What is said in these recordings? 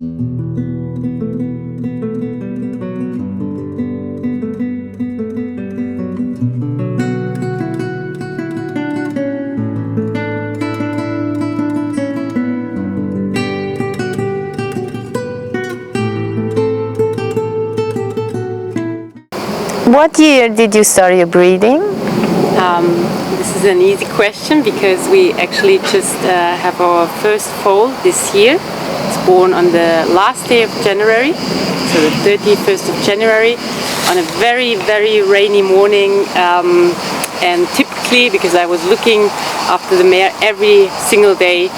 What year did you start your breeding? This is an easy question because we actually just have our first foal this year. It's born on the last day of January, so the 31st of January, on a very, very rainy morning. And typically, because I was looking after the mare every single day,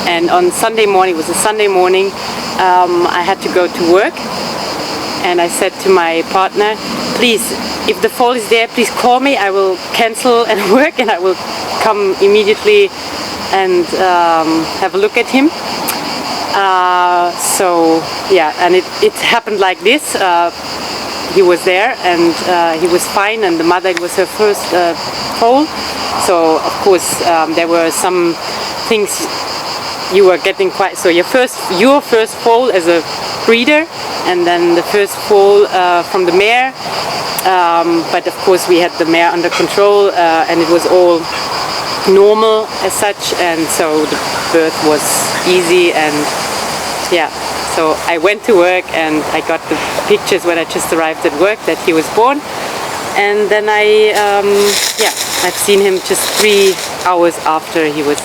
and on Sunday morning, it was a Sunday morning, I had to go to work. And I said to my partner, please, if the foal is there, please call me. I will cancel and work, and I will come immediately and have a look at him. So yeah, and it happened like this. He was there, and he was fine, and the mother, it was her first foal. So of course there were some things you were getting quite. So your first foal as a breeder, and then the first foal from the mare. But of course we had the mare under control, and it was all normal as such, and so the birth was easy. And yeah, so I went to work and I got the pictures when I just arrived at work that he was born, and then I've seen him just 3 hours after he was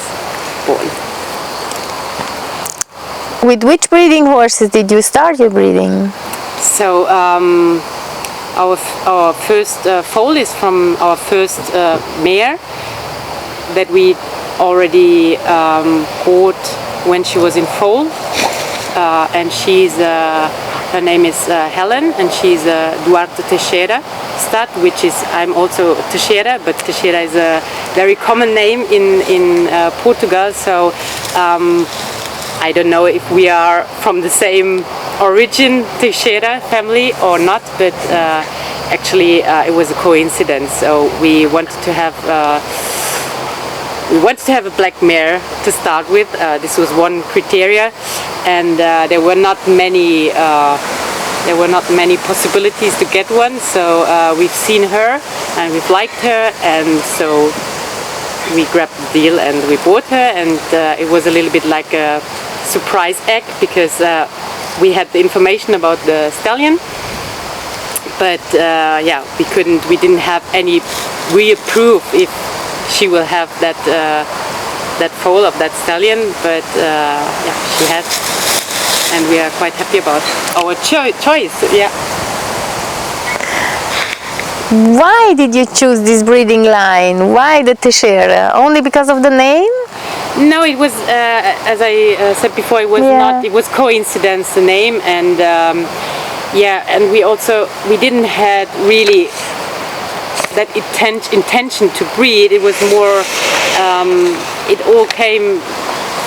born. With which breeding horses did you start your breeding? So our first foal is from our first mare that we already bought when she was in foal, and she's her name is Helen, and she's a Duarte Teixeira stud, which is, I'm also Teixeira, but Teixeira is a very common name in Portugal. So I don't know if we are from the same origin, Teixeira family, or not, but actually it was a coincidence. So we wanted to have a black mare to start with. This was one criteria, and there were not many possibilities to get one. So we've seen her and we've liked her, and so we grabbed the deal and we bought her. And it was a little bit like a surprise egg, because we had the information about the stallion, but yeah, we didn't have any real proof if she will have that foal of that stallion, but yeah, she has, and we are quite happy about our choice. Yeah. Why did you choose this breeding line? Why the Teixeira? Only because of the name? No, it was as I said before, it was not. It was coincidence, the name, and yeah, and we didn't had really that intention to breed. It was more. It all came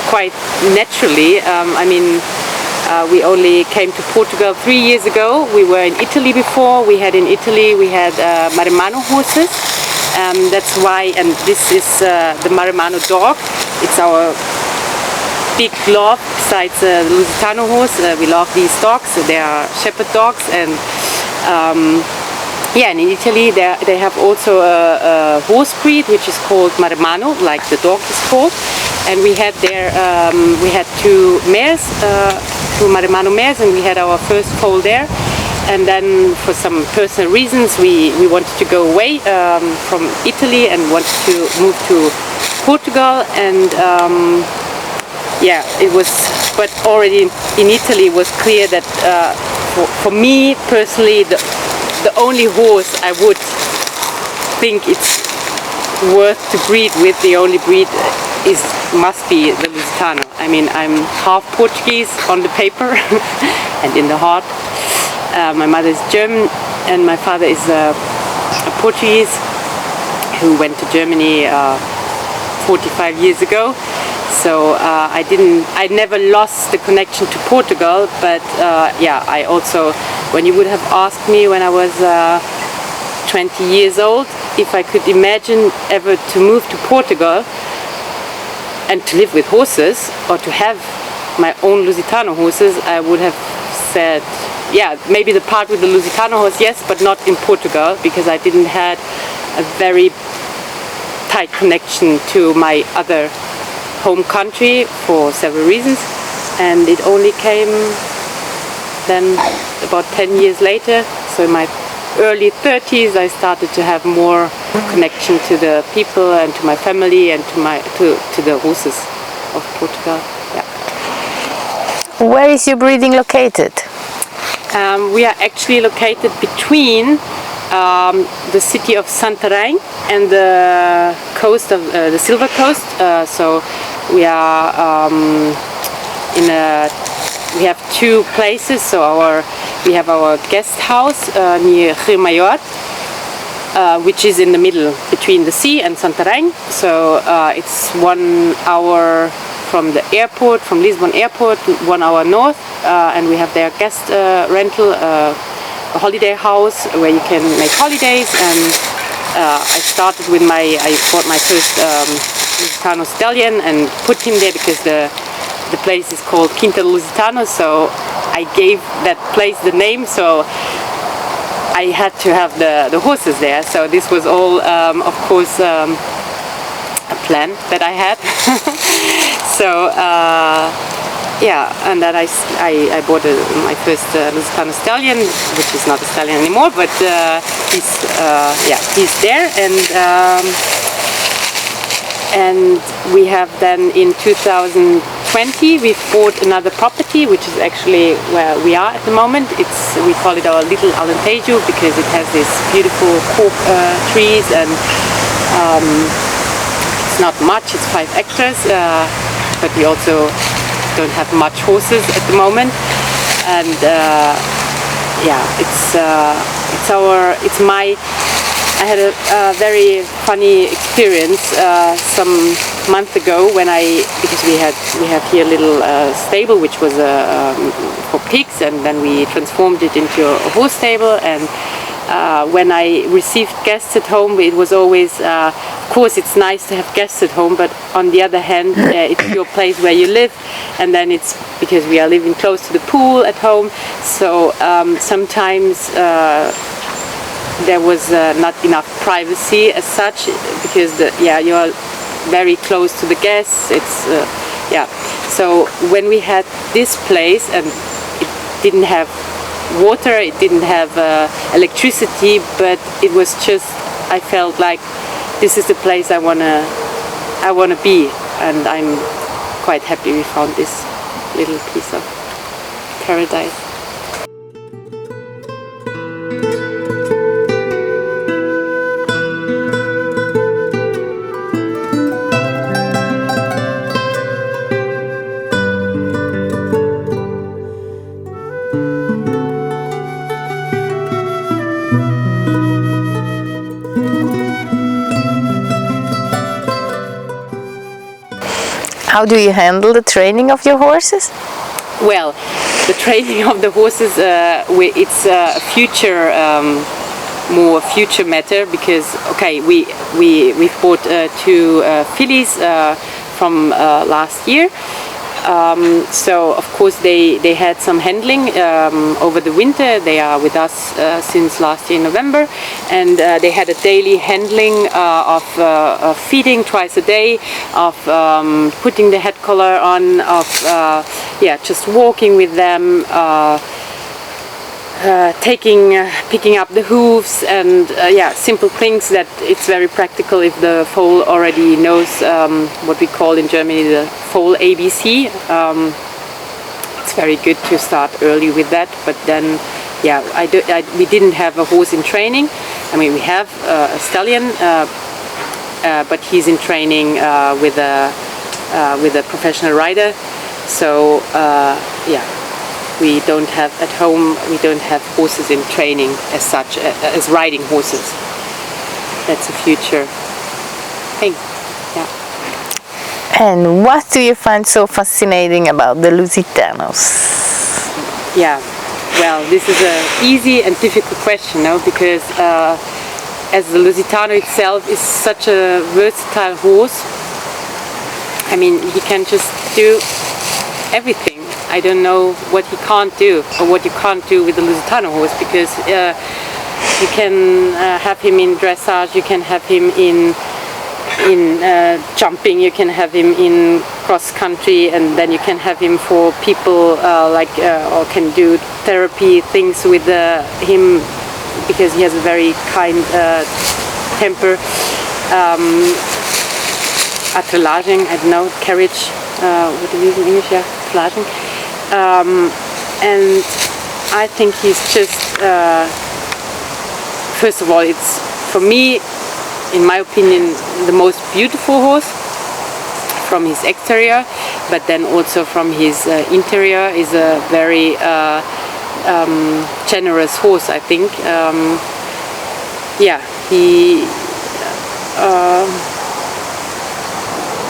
quite naturally. I mean, we only came to Portugal 3 years ago. We were in Italy before. We had Maremmano horses. That's why, and this is the Maremmano dog. It's our big love besides the Lusitano horse. We love these dogs. They are shepherd dogs, and yeah, and in Italy they have also a horse breed which is called Maremmano, like the dog is called. And we had two mares, two Maremmano mares, and we had our first foal there. And then for some personal reasons we wanted to go away from Italy and wanted to move to Portugal, and yeah, it was, but already in Italy it was clear that for me personally the only horse I would think it's worth to breed with, the only breed must be the Lusitano. I mean, I'm half Portuguese on the paper and in the heart. My mother is German and my father is a Portuguese who went to Germany 45 years ago. So I never lost the connection to Portugal, but yeah, I also, when you would have asked me when I was 20 years old if I could imagine ever to move to Portugal and to live with horses or to have my own Lusitano horses, I would have said, yeah, maybe the part with the Lusitano horse, yes, but not in Portugal, because I didn't have a very tight connection to my other home country for several reasons, and it only came then about 10 years later. So in my early 30s, I started to have more connection to the people and to my family and to the horses of Portugal. Yeah. Where is your breeding located? We are actually located between the city of Santarém and the coast of the Silver Coast. So we are we have two places. So we have our guest house near Rio Maior, which is in the middle between the sea and Santarém. So it's 1 hour from the airport, from Lisbon airport, 1 hour north, and we have their guest rental, a holiday house where you can make holidays. And I bought my first Lusitano stallion and put him there because the place is called Quinta Lusitanos, so I gave that place the name, so I had to have the horses there. So this was all, of course, a plan that I had. So yeah, and then I bought my first Lusitano stallion, which is not a stallion anymore, but he's there. And we have then in 2020 we've bought another property, which is actually where we are at the moment. We call it our little Alentejo because it has these beautiful cork trees, and it's not much, it's 5 hectares, but we also don't have much horses at the moment. And I had a very funny experience some month ago because we have here a little stable which was for pigs, and then we transformed it into a horse stable. And when I received guests at home, it was always, of course, it's nice to have guests at home, but on the other hand, it's your place where you live, and then it's because we are living close to the pool at home. So sometimes there was not enough privacy as such, because you are very close to the guests. So when we had this place and it didn't have water, it didn't have electricity, but it was just, I felt like this is the place I wanna be, and I'm quite happy we found this little piece of paradise. How do you handle the training of your horses? Well, the training of the horses, it's a more future matter, because we bought 2 fillies from last year. So of course they had some handling over the winter. They are with us since last year in November, and they had a daily handling of feeding twice a day, of putting the head collar on, of just walking with them, picking up the hooves, and simple things that it's very practical if the foal already knows what we call in Germany the foal ABC. It's very good to start early with that, but then we didn't have a horse in training. I mean, we have a stallion, but he's in training with a professional rider. So we don't have at home, we don't have horses in training as such, as riding horses. That's a future thing. Yeah. And what do you find so fascinating about the Lusitanos? Yeah, well, this is an easy and difficult question, no? Because as the Lusitano itself is such a versatile horse. I mean, he can just do everything. I don't know what he can't do, or what you can't do with the Lusitano horse, because you can have him in dressage, you can have him in jumping, you can have him in cross country, and then you can have him for people or can do therapy things with him, because he has a very kind temper. Attelaging, I don't know, carriage, what do you use in English? Yeah, attelaging. And I think he's just, first of all, it's, for me, in my opinion, the most beautiful horse from his exterior, but then also from his interior is a very generous horse, I think.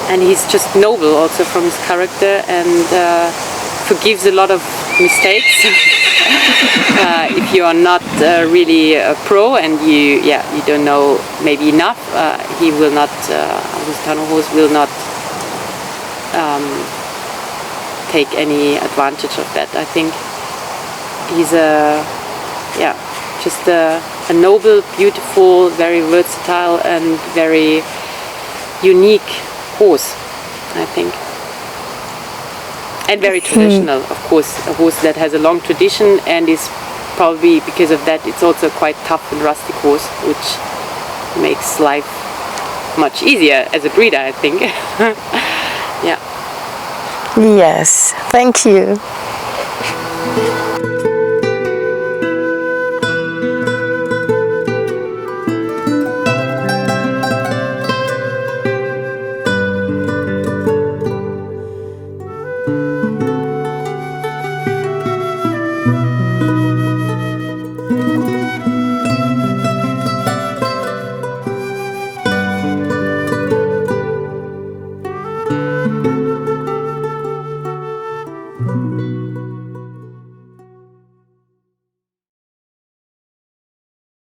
And he's just noble also from his character, and forgives a lot of mistakes. If you are not really a pro and you don't know maybe enough, he will not. Lusitano horse will not take any advantage of that. I think he's just a noble, beautiful, very versatile, and very unique horse, I think. And very traditional, of course, a horse that has a long tradition, and is probably, because of that, it's also quite tough and rustic horse, which makes life much easier as a breeder, I think. Yeah. Yes, thank you.